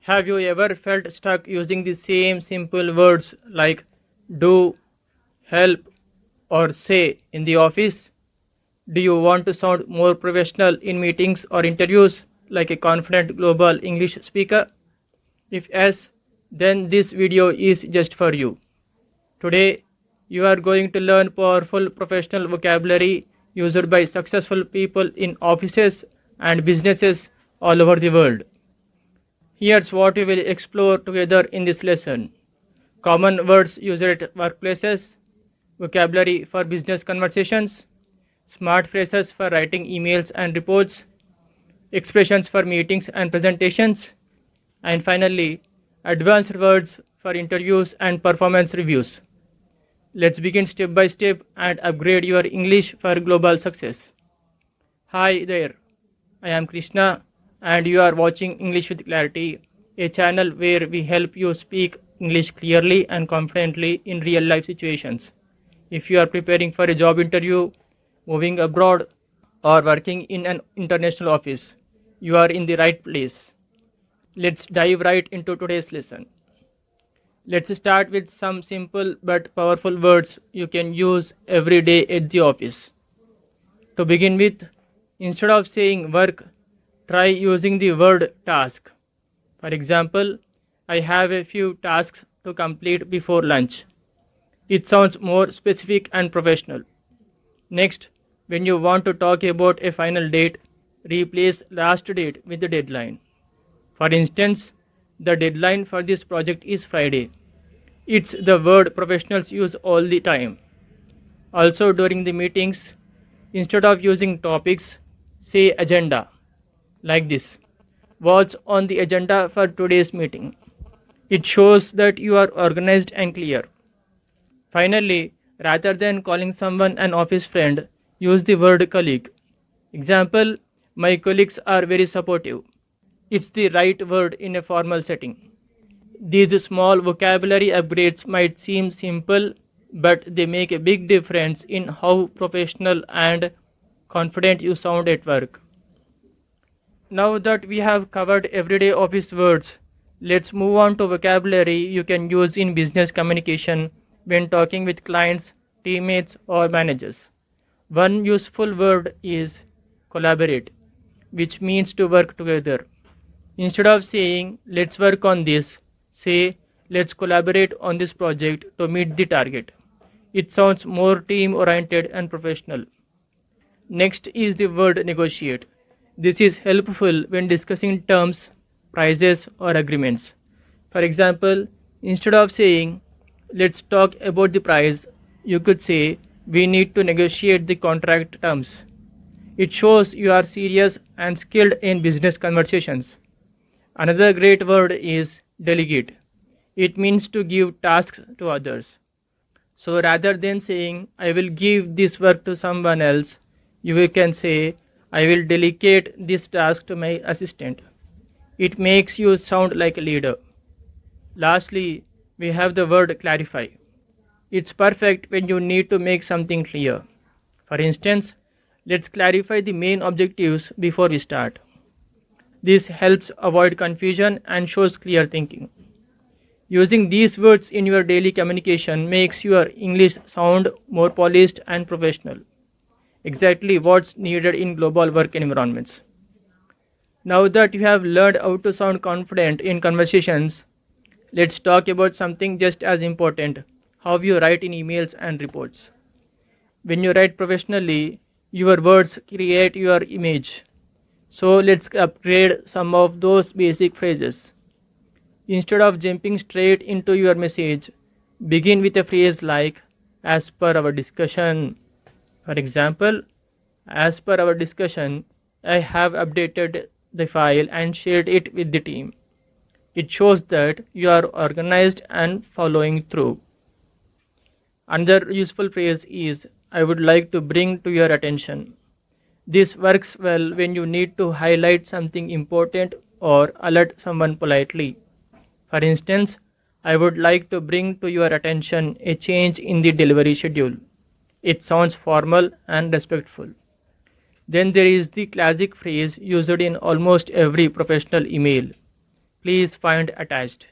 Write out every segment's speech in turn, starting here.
Have you ever felt stuck using the same simple words like do, help, or say in the office? Do you want to sound more professional in meetings or interviews like a confident global English speaker? If yes, then this video is just for you. Today, you are going to learn powerful professional vocabulary used by successful people in offices and businesses all over the world. Here's what we will explore together in this lesson. Common words used at workplaces, vocabulary for business conversations, smart phrases for writing emails and reports, expressions for meetings and presentations, and finally, advanced words for interviews and performance reviews. Let's begin step by step and upgrade your English for global success. Hi there, I am Krishna and you are watching English with Clarity, a channel where we help you speak English clearly and confidently in real life situations. If you are preparing for a job interview, moving abroad, or working in an international office, you are in the right place. Let's dive right into today's lesson. Let's start with some simple but powerful words you can use every day at the office. To begin with, instead of saying work, try using the word task. For example, I have a few tasks to complete before lunch. It sounds more specific and professional. Next, when you want to talk about a final date, replace last date with the deadline. For instance, the deadline for this project is Friday. It's the word professionals use all the time. Also during the meetings, instead of using topics, say agenda. Like this. What's on the agenda for today's meeting? It shows that you are organized and clear. Finally, rather than calling someone an office friend, use the word colleague. Example, my colleagues are very supportive. It's the right word in a formal setting. These small vocabulary upgrades might seem simple, but they make a big difference in how professional and confident you sound at work. Now that we have covered everyday office words, let's move on to vocabulary you can use in business communication when talking with clients, teammates, or managers. One useful word is collaborate, which means to work together. Instead of saying, let's work on this, say, let's collaborate on this project to meet the target. It sounds more team-oriented and professional. Next is the word negotiate. This is helpful when discussing terms, prices, or agreements. For example, instead of saying, let's talk about the price, you could say, we need to negotiate the contract terms. It shows you are serious and skilled in business conversations. Another great word is delegate. It means to give tasks to others. So rather than saying, I will give this work to someone else, you can say, I will delegate this task to my assistant. It makes you sound like a leader. Lastly, we have the word clarify. It's perfect when you need to make something clear. For instance, let's clarify the main objectives before we start. This helps avoid confusion and shows clear thinking. Using these words in your daily communication makes your English sound more polished and professional. Exactly what's needed in global work environments. Now that you have learned how to sound confident in conversations, let's talk about something just as important, how you write in emails and reports. When you write professionally, your words create your image. So let's upgrade some of those basic phrases. Instead of jumping straight into your message, begin with a phrase like, as per our discussion. For example, as per our discussion, I have updated the file and shared it with the team. It shows that you are organized and following through. Another useful phrase is, I would like to bring to your attention. This works well when you need to highlight something important or alert someone politely. For instance, I would like to bring to your attention a change in the delivery schedule. It sounds formal and respectful. Then there is the classic phrase used in almost every professional email. please find attached.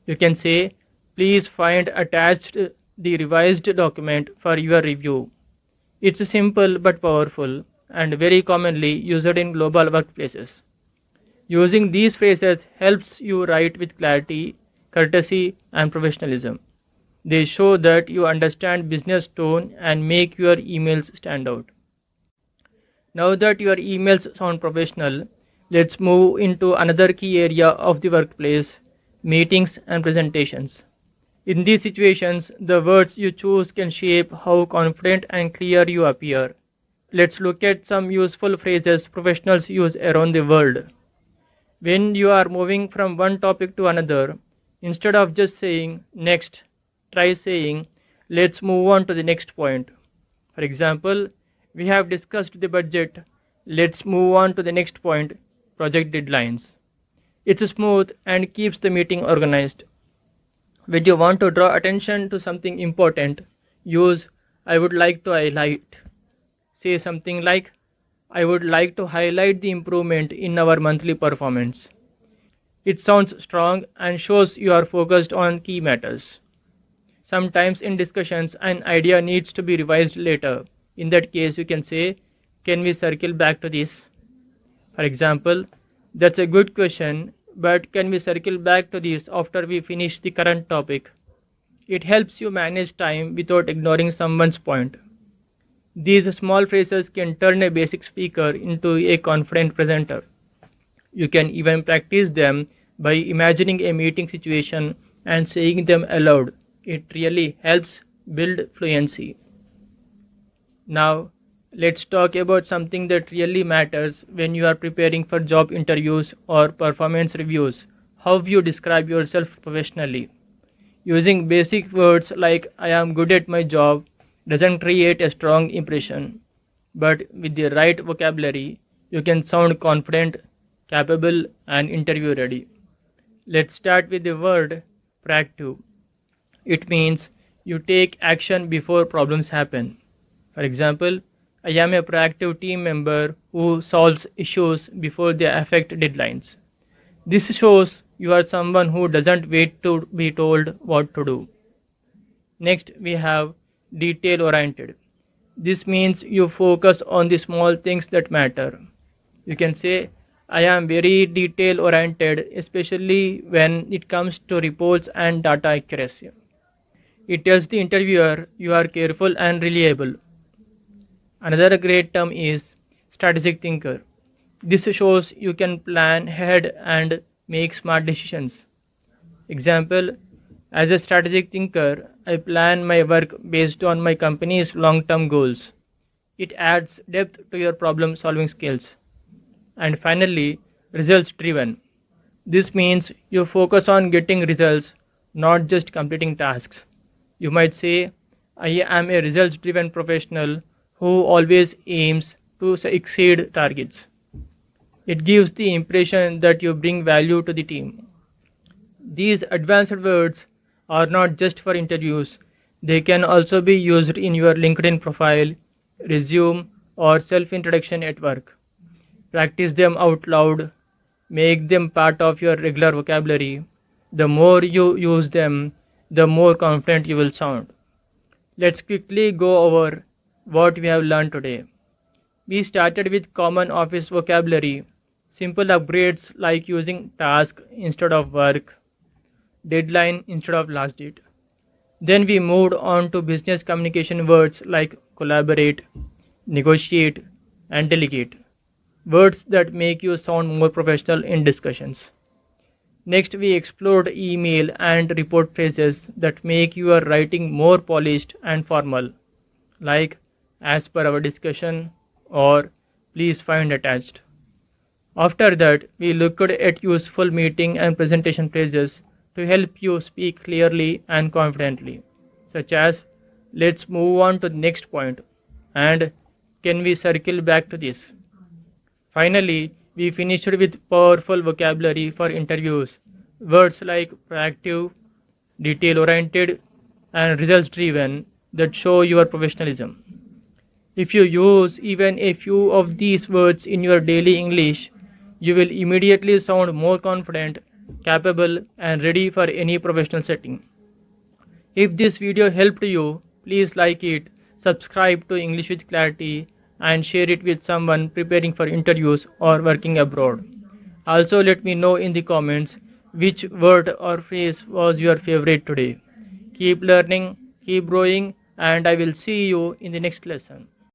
You can say, please find attached the revised document for your review. It's simple but powerful and very commonly used in global workplaces. Using these phrases helps you write with clarity, courtesy, and professionalism. They show that you understand business tone and make your emails stand out. Now that your emails sound professional, let's move into another key area of the workplace, meetings and presentations. In these situations, the words you choose can shape how confident and clear you appear. Let's look at some useful phrases professionals use around the world. When you are moving from one topic to another, instead of just saying next, try saying let's move on to the next point. For example, we have discussed the budget, let's move on to the next point, project deadlines. It's smooth and keeps the meeting organized. When you want to draw attention to something important, use I would like to highlight. Say something like, I would like to highlight the improvement in our monthly performance. It sounds strong and shows you are focused on key matters. Sometimes in discussions, an idea needs to be revised later. In that case, you can say, can we circle back to this? For example, that's a good question, but can we circle back to this after we finish the current topic? It helps you manage time without ignoring someone's point. These small phrases can turn a basic speaker into a confident presenter. You can even practice them by imagining a meeting situation and saying them aloud. It really helps build fluency. Now, let's talk about something that really matters when you are preparing for job interviews or performance reviews: how you describe yourself professionally. Using basic words like I am good at my job doesn't create a strong impression, but with the right vocabulary, you can sound confident, capable, and interview ready. Let's start with the word proactive. It means you take action before problems happen. For example, I am a proactive team member who solves issues before they affect deadlines. This shows you are someone who doesn't wait to be told what to do. Next, we have detail oriented. This means you focus on the small things that matter. You can say, I am very detail oriented, especially when it comes to reports and data accuracy. It tells the interviewer you are careful and reliable. Another great term is strategic thinker. This shows you can plan ahead and make smart decisions. Example, as a strategic thinker, I plan my work based on my company's long-term goals. It adds depth to your problem-solving skills. And finally, results driven. This means you focus on getting results, not just completing tasks. You might say, I am a results driven professional who always aims to exceed targets. It gives the impression that you bring value to the team. These advanced words are not just for interviews, they can also be used in your LinkedIn profile, resume, or self introduction at work. Practice them out loud, make them part of your regular vocabulary. The more you use them, the more confident you will sound. Let's quickly go over what we have learned today. We started with common office vocabulary, simple upgrades like using task instead of work, deadline instead of last date. Then we moved on to business communication words like collaborate, negotiate, and delegate. Words that make you sound more professional in discussions. Next, we explored email and report phrases that make your writing more polished and formal, like as per our discussion or please find attached. After that, we looked at useful meeting and presentation phrases to help you speak clearly and confidently, such as let's move on to the next point and can we circle back to this. Finally, we finished with powerful vocabulary for interviews, words like proactive, detail oriented, and results driven that show your professionalism. If you use even a few of these words in your daily English, you will immediately sound more confident capable, and ready for any professional setting. If this video helped you, please like it, subscribe to English with Clarity, and share it with someone preparing for interviews or working abroad. Also, let me know in the comments which word or phrase was your favorite today. Keep learning, keep growing, and I will see you in the next lesson.